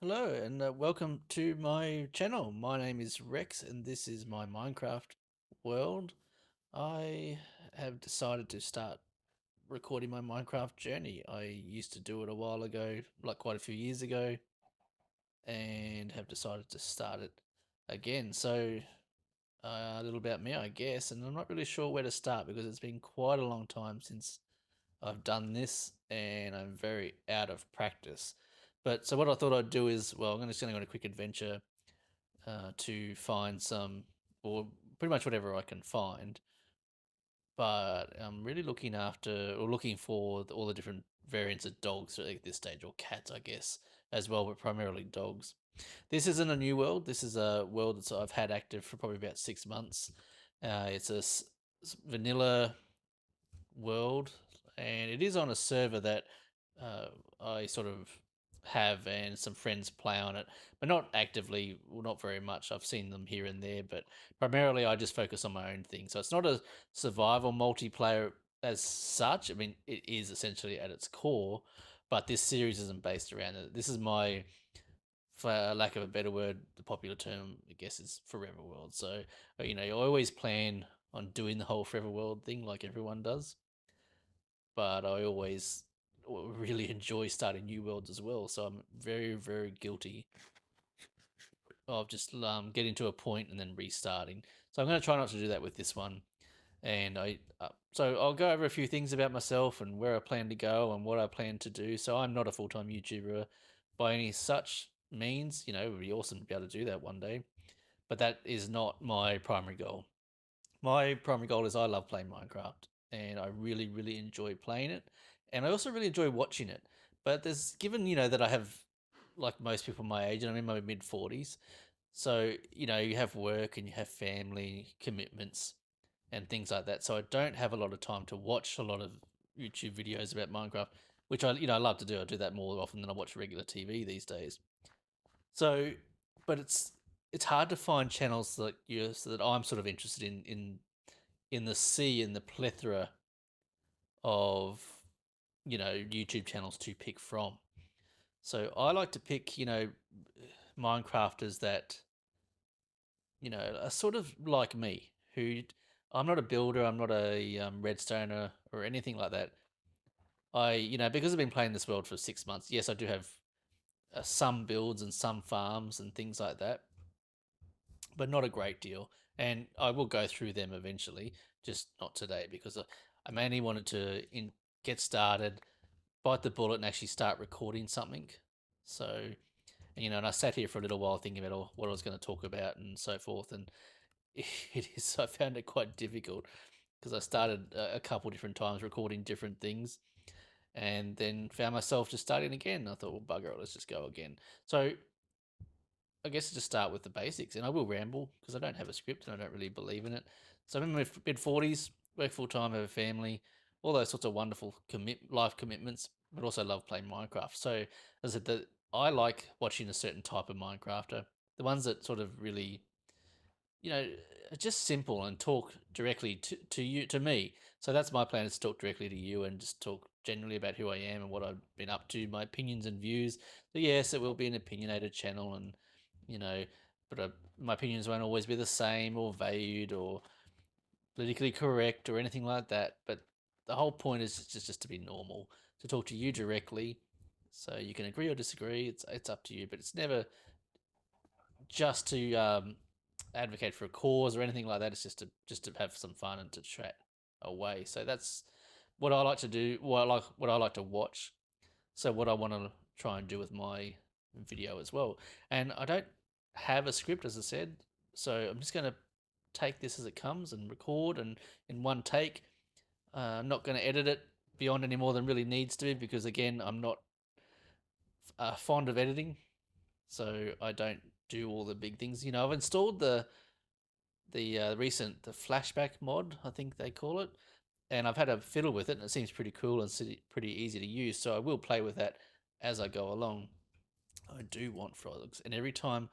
Hello and welcome to my channel. My name is Rex and this is my Minecraft world. I have decided to start recording my Minecraft journey. I used to do it a while ago, like quite a few years ago, and have decided to start it again. So a little about me, I guess, and I'm not really sure where to start because it's been quite a long time since I've done this and I'm very out of practice. But so what I thought I'd do is, well, I'm just going to go on a quick adventure to find some, or pretty much whatever I can find. But I'm really looking after, or looking for all the different variants of dogs at this stage, or cats, I guess, as well, but primarily dogs. This isn't a new world. This is a world that I've had active for probably about 6 months. It's a vanilla world, and it is on a server that uh, I sort of have and some friends play on it, but not actively, well, not very much. I've seen them here and there, but primarily I just focus on my own thing. So it's not a survival multiplayer as such. I mean, it is essentially at its core, but this series isn't based around it. This is my, for lack of a better word, the popular term, I guess, is Forever World. So, I always plan on doing the whole Forever World thing like everyone does, but I always really enjoy starting new worlds as well. So I'm very, very guilty of just getting to a point and then restarting. So I'm going to try not to do that with this one. And so I'll go over a few things about myself and where I plan to go and what I plan to do. So I'm not a full-time YouTuber by any such means. It would be awesome to be able to do that one day, but that is not my primary goal. My primary goal is I love playing Minecraft and I really, really enjoy playing it. And I also really enjoy watching it. But given, that I have, like most people my age, and I'm in my mid 40s. So, you have work and you have family commitments and things like that. So I don't have a lot of time to watch a lot of YouTube videos about Minecraft, which I love to do. I do that more often than I watch regular TV these days. So, but it's hard to find channels like yours that I'm sort of interested in the sea and the plethora of YouTube channels to pick from. So I like to pick Minecrafters that are sort of like me. Who I'm not a builder, I'm not a redstoner or anything like that. Because I've been playing this world for 6 months. Yes, I do have some builds and some farms and things like that, but not a great deal. And I will go through them eventually, just not today because I mainly wanted to get started, bite the bullet, and actually start recording something. So, and I sat here for a little while thinking about what I was going to talk about and so forth, and it is. I found it quite difficult because I started a couple different times recording different things, and then found myself just starting again. I thought, well, bugger it, let's just go again. So I guess just start with the basics, and I will ramble because I don't have a script and I don't really believe in it. So I'm in my mid 40s, work full time, have a family, all those sorts of wonderful life commitments, but also love playing Minecraft. So as I said, I like watching a certain type of Minecrafter, the ones that sort of really, are just simple and talk directly to you, to me. So that's my plan, is to talk directly to you and just talk generally about who I am and what I've been up to, my opinions and views. So yes, it will be an opinionated channel, and you know, but my opinions won't always be the same or valued or politically correct or anything like that. But the whole point is just to be normal, to talk to you directly. So you can agree or disagree. It's up to you, but it's never just to advocate for a cause or anything like that. It's just to have some fun and to chat away. So that's what I like to do. What I like to watch. So what I want to try and do with my video as well. And I don't have a script, as I said. So I'm just going to take this as it comes and record and in one take. I'm not going to edit it beyond any more than really needs to be because again, I'm not fond of editing, so I don't do all the big things. I've installed the flashback mod, I think they call it, and I've had a fiddle with it, and it seems pretty cool and pretty easy to use. So I will play with that as I go along. I do want frogs, and every time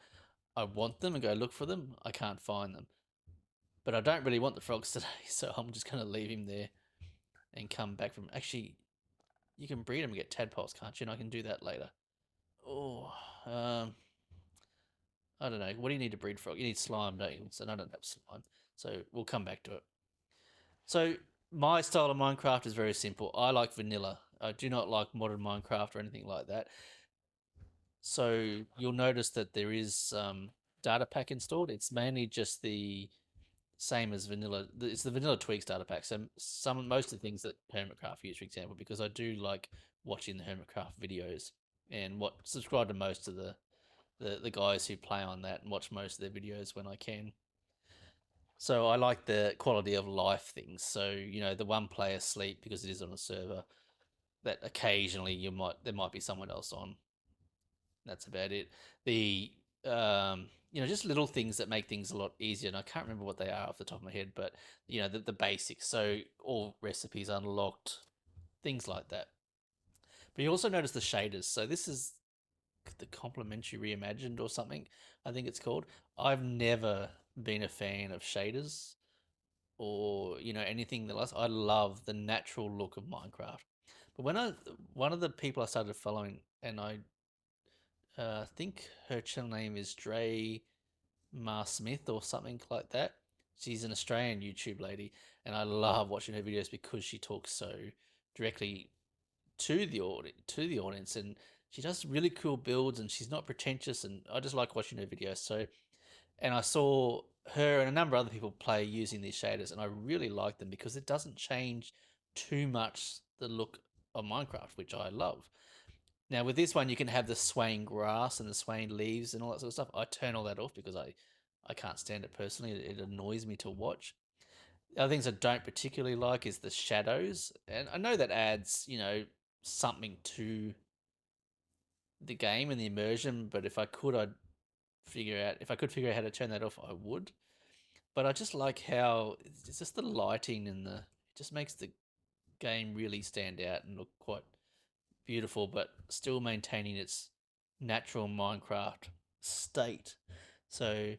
I want them and go look for them, I can't find them. But I don't really want the frogs today, so I'm just going to leave him there and come back from. Actually, you can breed them and get tadpoles, can't you? And I can do that later. Oh, I don't know. What do you need to breed frog? You need slime, don't you? So I don't have slime. So we'll come back to it. So my style of Minecraft is very simple. I like vanilla. I do not like modern Minecraft or anything like that. So you'll notice that there is data pack installed. It's mainly just the same as vanilla. It's the vanilla tweaks data pack. So most of the things that Hermitcraft use, for example, because I do like watching the Hermitcraft videos and what subscribe to most of the guys who play on that and watch most of their videos when I can. So I like the quality of life things. So the one player sleep because it is on a server. That occasionally there might be someone else on. That's about it. The just little things that make things a lot easier. And I can't remember what they are off the top of my head, but the basics. So all recipes unlocked, things like that. But you also notice the shaders. So this is the complementary reimagined or something, I think it's called. I've never been a fan of shaders or anything that else. I love the natural look of Minecraft. But one of the people I started following, and I think her channel name is Dre Mar Smith or something like that. She's an Australian YouTube lady, and I love watching her videos because she talks so directly to the audience, and she does really cool builds, and she's not pretentious, and I just like watching her videos. So, and I saw her and a number of other people play using these shaders, and I really like them because it doesn't change too much the look of Minecraft, which I love. Now with this one, you can have the swaying grass and the swaying leaves and all that sort of stuff. I turn all that off because I can't stand it personally. It annoys me to watch. The other things I don't particularly like is the shadows, and I know that adds something to the game and the immersion. But if I could figure out how to turn that off, I would. But I just like how it's just the lighting and it just makes the game really stand out and look quite beautiful, but still maintaining its natural Minecraft state. So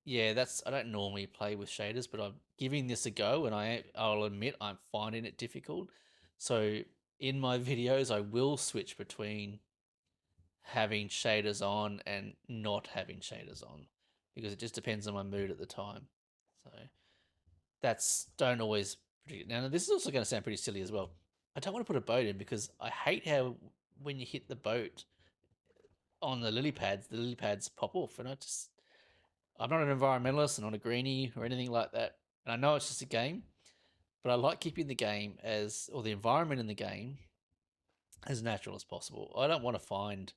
yeah, I don't normally play with shaders, but I'm giving this a go, and I'll admit I'm finding it difficult. So in my videos, I will switch between having shaders on and not having shaders on because it just depends on my mood at the time. So that's don't always predict. Now this is also going to sound pretty silly as well. I don't want to put a boat in because I hate how when you hit the boat on the lily pads pop off, and I'm not an environmentalist and not a greenie or anything like that. And I know it's just a game, but I like keeping the game or the environment in the game as natural as possible. I don't want to find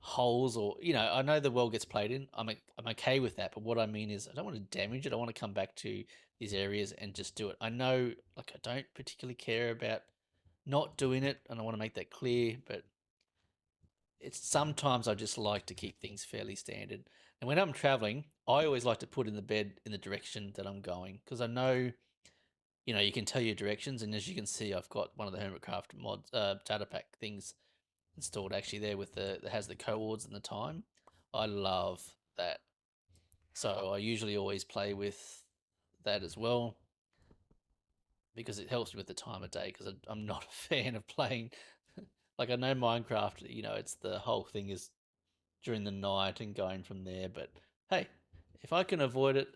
holes or I know the world gets played in. I'm okay with that, but what I mean is I don't want to damage it. I want to come back to these areas and just do it. I know I don't particularly care about not doing it, and I want to make that clear, but it's sometimes I just like to keep things fairly standard. And when I'm traveling, I always like to put in the bed in the direction that I'm going because I know, you can tell your directions. And as you can see, I've got one of the Hermitcraft mods, data pack things installed actually there with that has the coords and the time. I love that. So I usually always play with that as well because it helps me with the time of day because I'm not a fan of playing. Like I know Minecraft, it's the whole thing is during the night and going from there. But hey, if I can avoid it,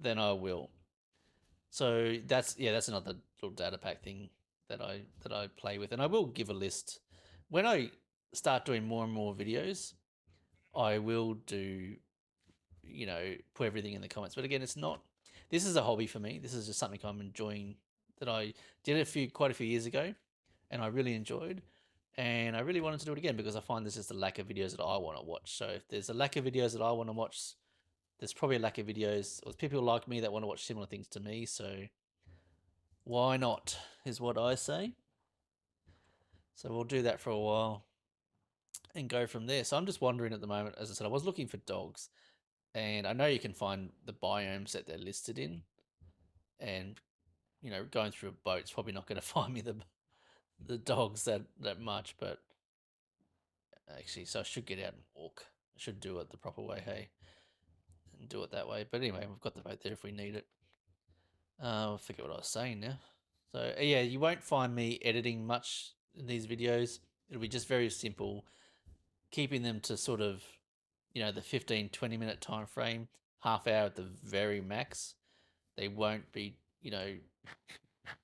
then I will. So that's another little data pack thing that I play with, and I will give a list when I start doing more and more videos. I will do put everything in the comments. But again, it's not. This is a hobby for me. This is just something I'm enjoying that I did quite a few years ago, and I really enjoyed. And I really wanted to do it again because I find there's just a lack of videos that I want to watch. So if there's a lack of videos that I want to watch, there's probably a lack of videos or people like me that want to watch similar things to me. So why not is what I say. So we'll do that for a while and go from there. So I'm just wondering at the moment, as I said, I was looking for dogs, and I know you can find the biomes that they're listed in, and going through a boat's probably not going to find me the dogs that much, but actually, so I should get out and walk. I should do it the proper way, hey, and do it that way. But anyway, we've got the boat there if we need it. I forget what I was saying now. So yeah, you won't find me editing much in these videos. It'll be just very simple keeping them to sort of, the 15-20 minute time frame, half hour at the very max. They won't be,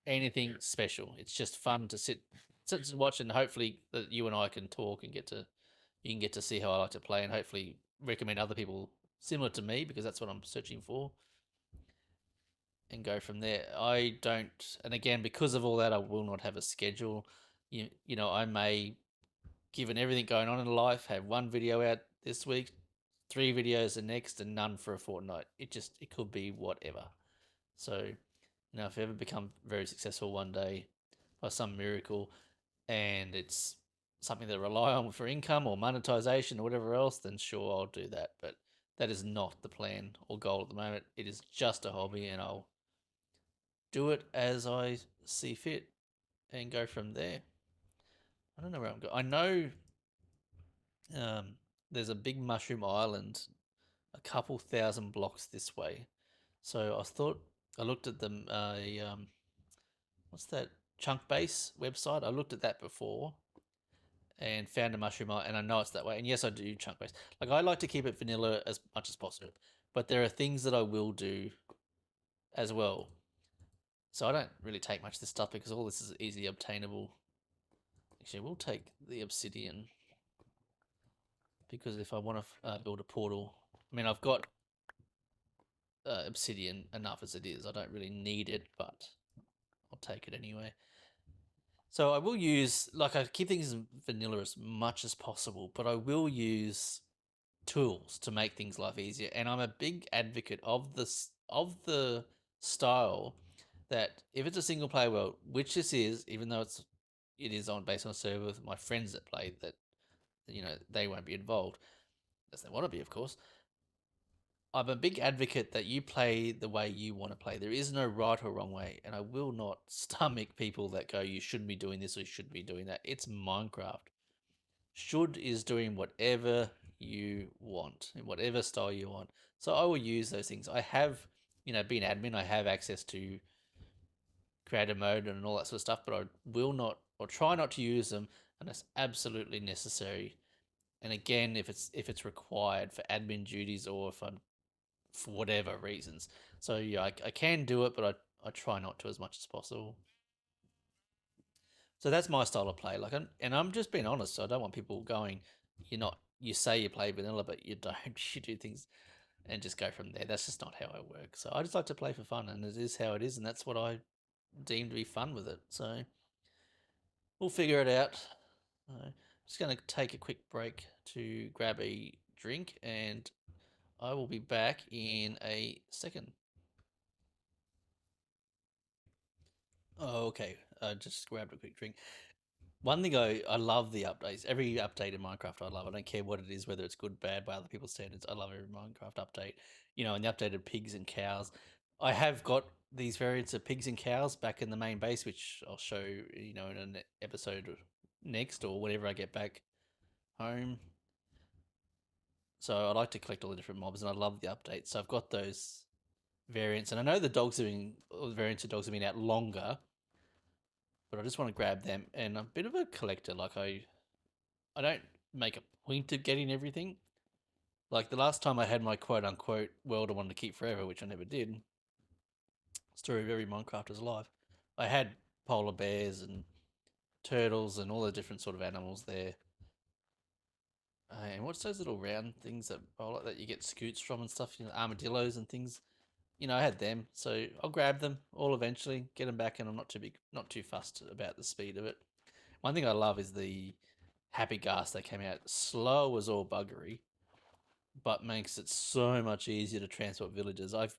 anything special. It's just fun to sit and watch, and hopefully that you and I can talk and you can get to see how I like to play, and hopefully recommend other people similar to me, because that's what I'm searching for, and go from there. I don't, and again, because of all that, I will not have a schedule. I may, given everything going on in life, have one video out this week, 3 videos the next, and none for a fortnight. It could be whatever. So, if I ever become very successful one day by some miracle, and it's something that I rely on for income or monetization or whatever else, then sure, I'll do that. But that is not the plan or goal at the moment. It is just a hobby, and I'll do it as I see fit and go from there. I don't know where I'm going. I know um, there's a big mushroom island a couple thousand blocks this way. So I looked at them. What's that, Chunk Base website? I looked at that before and found a mushroom island, and I know it's that way. And yes, I do Chunk Base. Like, I like to keep it vanilla as much as possible, but there are things that I will do as well. So I don't really take much of this stuff because all this is easily obtainable. Actually, we'll take the obsidian, because if I want to build a portal, I mean, I've got obsidian enough as it is. I don't really need it, but I'll take it anyway. So I will use, like, I keep things vanilla as much as possible, but I will use tools to make things life easier. And I'm a big advocate of the style that if it's a single player world, which this is, even though it is based on a server with my friends that play, that they won't be involved, as they want to be, of course. I'm a big advocate that you play the way you want to play. There is no right or wrong way, and I will not stomach people that go, you shouldn't be doing this or you shouldn't be doing that. It's Minecraft. Should is doing whatever you want, in whatever style you want. So I will use those things. I have, being admin, I have access to creative mode and all that sort of stuff, but I will not, or try not to use them unless absolutely necessary. And again, if it's required for admin duties, or if I'm, for whatever reasons. So yeah, I can do it, but I try not to as much as possible. So that's my style of play. Like, I'm just being honest. So I don't want people going, you say you play vanilla, but you don't. You do things and just go from there. That's just not how I work. So I just like to play for fun, and it is how it is, and that's what I deem to be fun with it. So we'll figure it out. Just going to take a quick break to grab a drink, and I will be back in a second. Oh, okay. I just grabbed a quick drink. One thing I love the updates. Every update in Minecraft I love. I don't care what it is, whether it's good, bad, by other people's standards. I love every Minecraft update. And the updated pigs and cows. I have got these variants of pigs and cows back in the main base, which I'll show, in an episode next, or whenever I get back home. So I like to collect all the different mobs, and I love the updates. So I've got those variants, and I know the variants of dogs have been out longer, but I just want to grab them. And I'm a bit of a collector. Like, I don't make a point of getting everything. Like, the last time I had my quote unquote world I wanted to keep forever, which I never did, story of every Minecrafter's life, I had polar bears and turtles and all the different sort of animals there. And what's those little round things that you get scoots from and stuff? Armadillos and things. I had them, so I'll grab them all eventually, get them back, and I'm not too fussed about the speed of it. One thing I love is the Happy Gas that came out. Slow as all buggery, but makes it so much easier to transport villagers. I've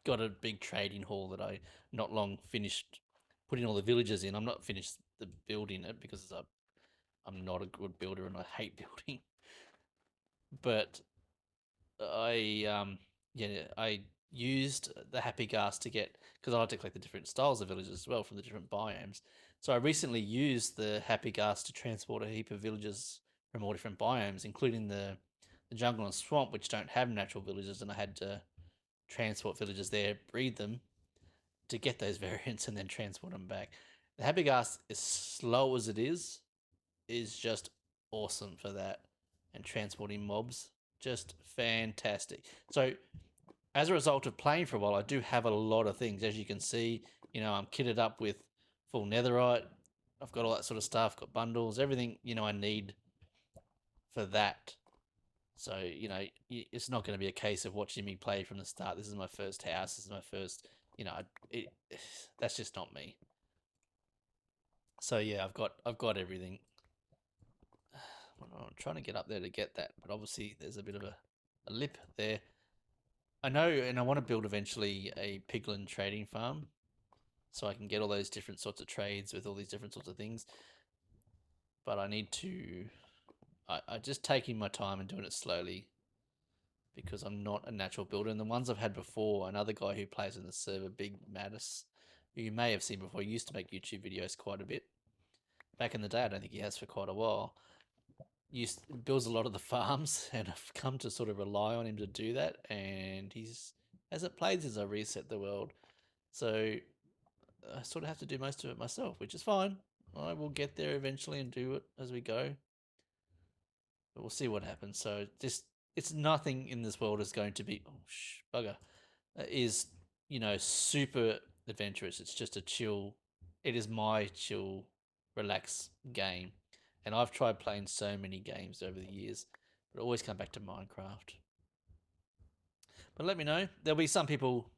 got a big trading hall that I not long finished putting all the villagers in. I'm not finished the building it because I'm not a good builder and I hate building. But I used the Happy Gas to get, because I like to collect the different styles of villagers as well from the different biomes. So I recently used the Happy Gas to transport a heap of villagers from all different biomes, including the jungle and swamp, which don't have natural villagers, and I had to transport villagers there, breed them to get those variants, and then transport them back. The Happy Gas, as slow as it is just awesome for that. and transporting mobs. Just fantastic. So as a result of playing for a while, I do have a lot of things. As you can see, I'm kitted up with full netherite. I've got all that sort of stuff, got bundles, everything, I need for that. So, it's not going to be a case of watching me play from the start. This is my first house. This is my first, it, that's just not me. So yeah, I've got everything. I'm trying to get up there to get that, but obviously there's a bit of a lip there. I know, and I want to build eventually a piglin trading farm, so I can get all those different sorts of trades with all these different sorts of things. But I need to, I just taking my time and doing it slowly because I'm not a natural builder. And the ones I've had before, another guy who plays in the server, Big Mattis, who you may have seen before, he used to make YouTube videos quite a bit. Back in the day, I don't think he has for quite a while. Builds a lot of the farms, and I've come to sort of rely on him to do that. And he's hasn't played since I reset the world, so I sort of have to do most of it myself, which is fine. I will get there eventually and do it as we go, but we'll see what happens. So it's nothing in this world is going to be bugger is super adventurous. It's just a chill. It is my chill, relax game, and I've tried playing so many games over the years, but I always come back to Minecraft. But let me know. There'll be some people.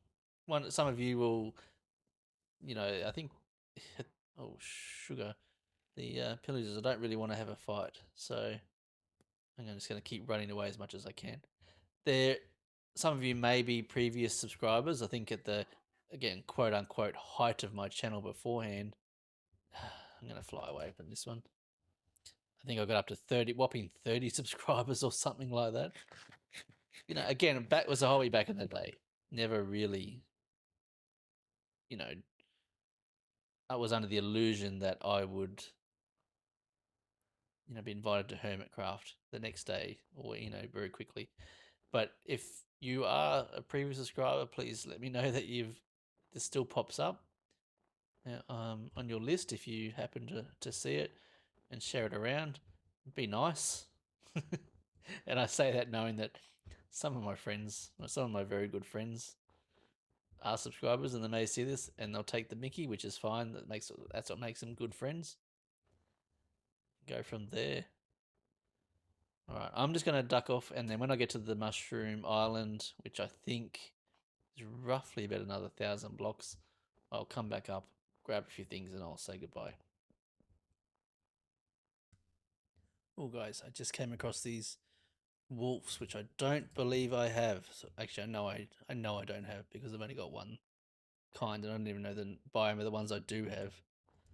Some of you will. I think. Oh sugar, the pillagers. I don't really want to have a fight, so I'm just going to keep running away as much as I can. Some of you may be previous subscribers. I think at the, again, quote unquote, height of my channel beforehand. I'm going to fly away from this one. I think I got up to whopping 30 subscribers or something like that. Again, that was a whole way back in the day. Never really, I was under the illusion that I would, be invited to Hermitcraft the next day or, very quickly. But if you are a previous subscriber, please let me know that this still pops up on your list if you happen to see it and share it around. It'd be nice. And I say that knowing that some of my very good friends are subscribers and they may see this and they'll take the mickey, which is fine. That's what makes them good friends. Go from there. All right, I'm just going to duck off, and then when I get to the Mushroom Island, which I think is roughly about another 1,000 blocks, I'll come back up, grab a few things, and I'll say goodbye. Oh, guys, I just came across these wolves, which I don't believe I have. So actually, I know I don't have because I've only got one kind, and I don't even know the biome of the ones I do have.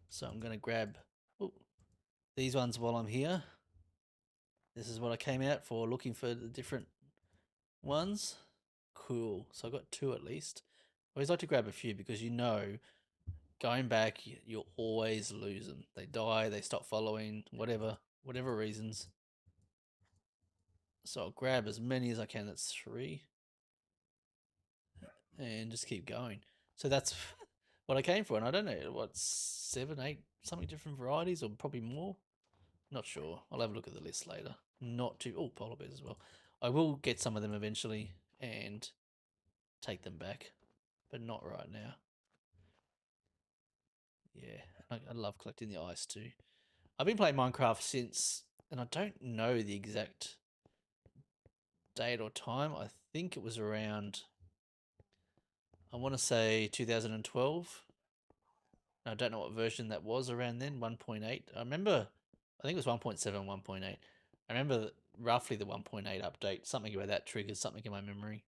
So I'm going to grab these ones while I'm here. This is what I came out for, looking for the different ones. Cool. So I got two at least. I always like to grab a few because going back, you'll always lose them. They die, they stop following, whatever reasons. So I'll grab as many as I can. That's 3. And just keep going. So that's what I came for. And I don't know, what, 7, 8, something different varieties or probably more? Not sure. I'll have a look at the list later. Polar bears as well. I will get some of them eventually and take them back, but not right now. Yeah, I love collecting the ice too. I've been playing Minecraft since, and I don't know the exact date or time. I think it was around, I want to say 2012. I don't know what version that was around then, 1.8. I think it was 1.7, 1.8. I remember roughly the 1.8 update. Something about that triggers something in my memory.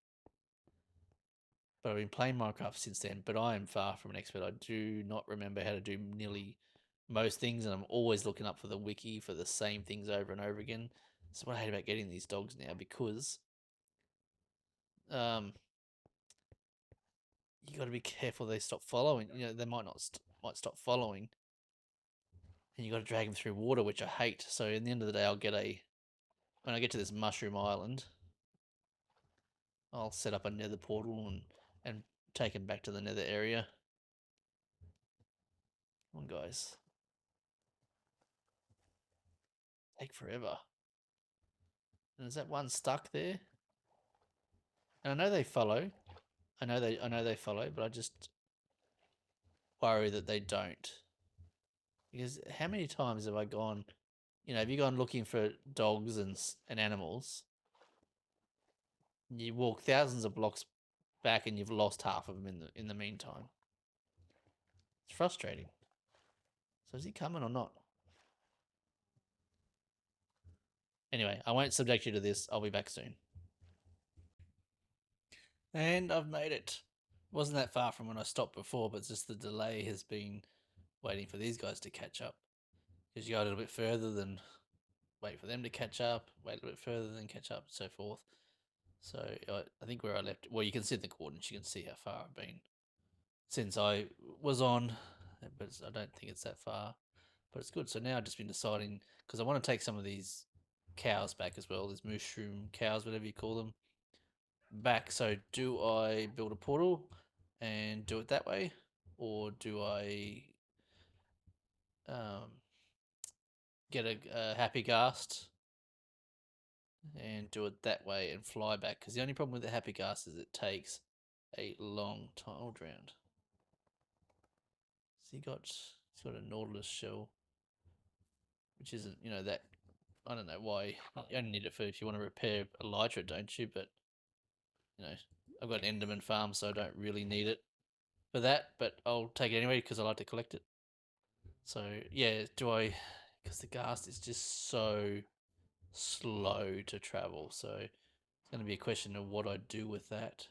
But I've been playing Minecraft since then, but I am far from an expert. I do not remember how to do nearly most things, and I'm always looking up for the wiki for the same things over and over again. That's what I hate about getting these dogs now, because you got to be careful they stop following. They might might stop following, and you got to drag them through water, which I hate. So in the end of the day, when I get to this Mushroom Island, I'll set up a nether portal and take them back to the nether area. Come on, guys. Take forever. And is that one stuck there? And I know they follow. I know they follow, but I just worry that they don't. Because how many times have I gone, have you gone looking for dogs and animals? You walk thousands of blocks back and you've lost half of them in the meantime. It's frustrating. So is he coming or not? Anyway, I won't subject you to this. I'll be back soon. And I've made it. Wasn't that far from when I stopped before, but just the delay has been waiting for these guys to catch up. Because you go a little bit further, then wait for them to catch up, wait a little bit further, then catch up, and so forth. So I think where I left, well, you can see the coordinates, you can see how far I've been since I was on, but I don't think it's that far. But it's good. So now I've just been deciding, because I want to take some of these cows back as well, these mushroom cows, whatever you call them, back. So do I build a portal and do it that way, or do I um, get a happy ghast and do it that way and fly back? Because the only problem with the happy ghast is it takes a long time. Oh, drowned. So he's got a nautilus shell, which isn't that. I don't know why. You only need it for if you want to repair elytra, don't you? But I've got an Enderman farm, so I don't really need it for that. But I'll take it anyway because I like to collect it. So yeah, do I? Because the ghast is just so slow to travel. So it's going to be a question of what I do with that,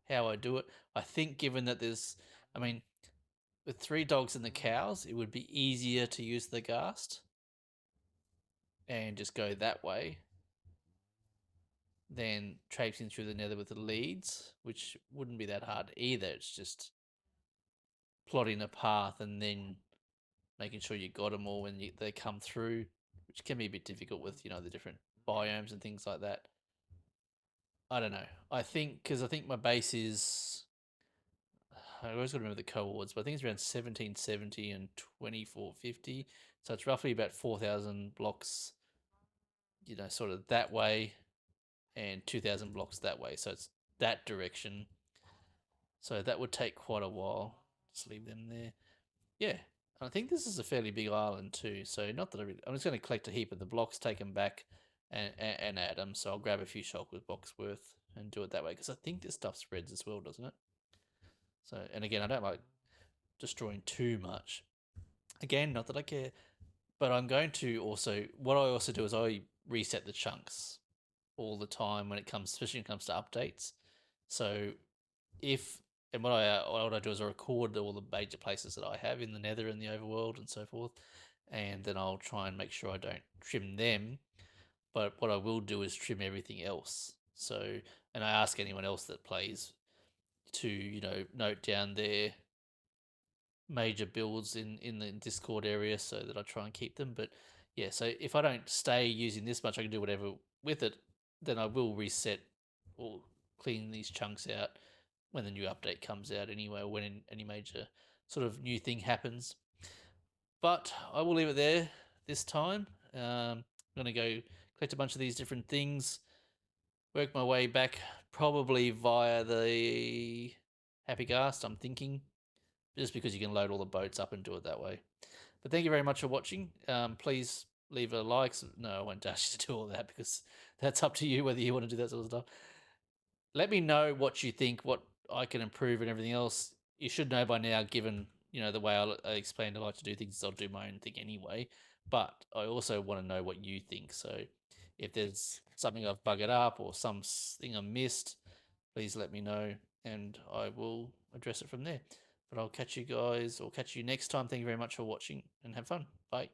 how I do it. I think given that I mean, with 3 dogs and the cows, it would be easier to use the ghast and just go that way than traipsing through the nether with the leads, which wouldn't be that hard either. It's just plotting a path and then making sure you got them all when they come through, which can be a bit difficult with the different biomes and things like that. I don't know. I think my base is. I always got to remember the cohorts, but I think it's around 1770 and 2450. So it's roughly about 4,000 blocks, sort of that way, and 2,000 blocks that way. So it's that direction. So that would take quite a while. Just leave them there. Yeah. I think this is a fairly big island too. So not that I'm just going to collect a heap of the blocks, take them back, and add them. So I'll grab a few shulkers blocks worth and do it that way because I think this stuff spreads as well, doesn't it? So, and again, I don't like destroying too much. Again, not that I care, but I'm going to also. What I also do is I reset the chunks all the time when it comes, especially when it comes to updates. So if and what I do is I record all the major places that I have in the Nether and the Overworld and so forth, and then I'll try and make sure I don't trim them. But what I will do is trim everything else. So, and I ask anyone else that plays to note down their major builds in the Discord area so that I try and keep them. But yeah, so if I don't stay using this much, I can do whatever with it. Then I will reset or clean these chunks out when the new update comes out anyway, or when any major sort of new thing happens. But I will leave it there this time. I'm going to go collect a bunch of these different things, work my way back probably via the Happy Ghast, I'm thinking, just because you can load all the boats up and do it that way. But thank you very much for watching. Please leave a like. No, I won't ask you to do all that because that's up to you whether you want to do that sort of stuff. Let me know what you think, what I can improve and everything else. You should know by now, given the way I explained I like to do things, I'll do my own thing anyway. But I also want to know what you think. So if there's something I've buggered up or something I missed, please let me know and I will address it from there. But I'll catch you guys or catch you next time. Thank you very much for watching and have fun. Bye.